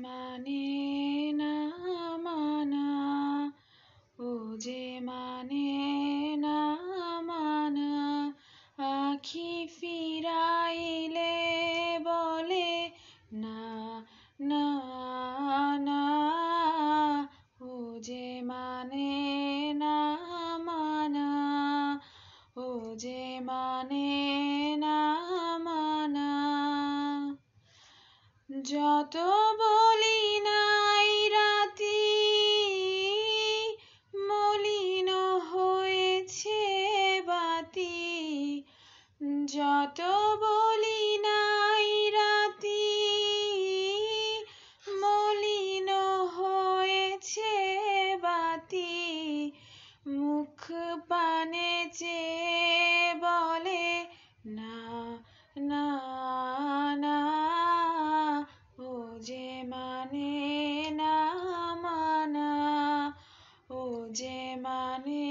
মানে না মানা, ও যে মানে না মানা, আখি ফিরাইলে বলে না না না, ও যে মানে না মানা, ও যে মানে না মানা। যত বলি নাই রাতি, মলিন হয়েছে বাতি, যত বলি নাই রাতি, মলিন হয়েছে বাতি, মুখ পানে চেয়ে বলে না না না, ও যে মানে না মানা, ও যে মানে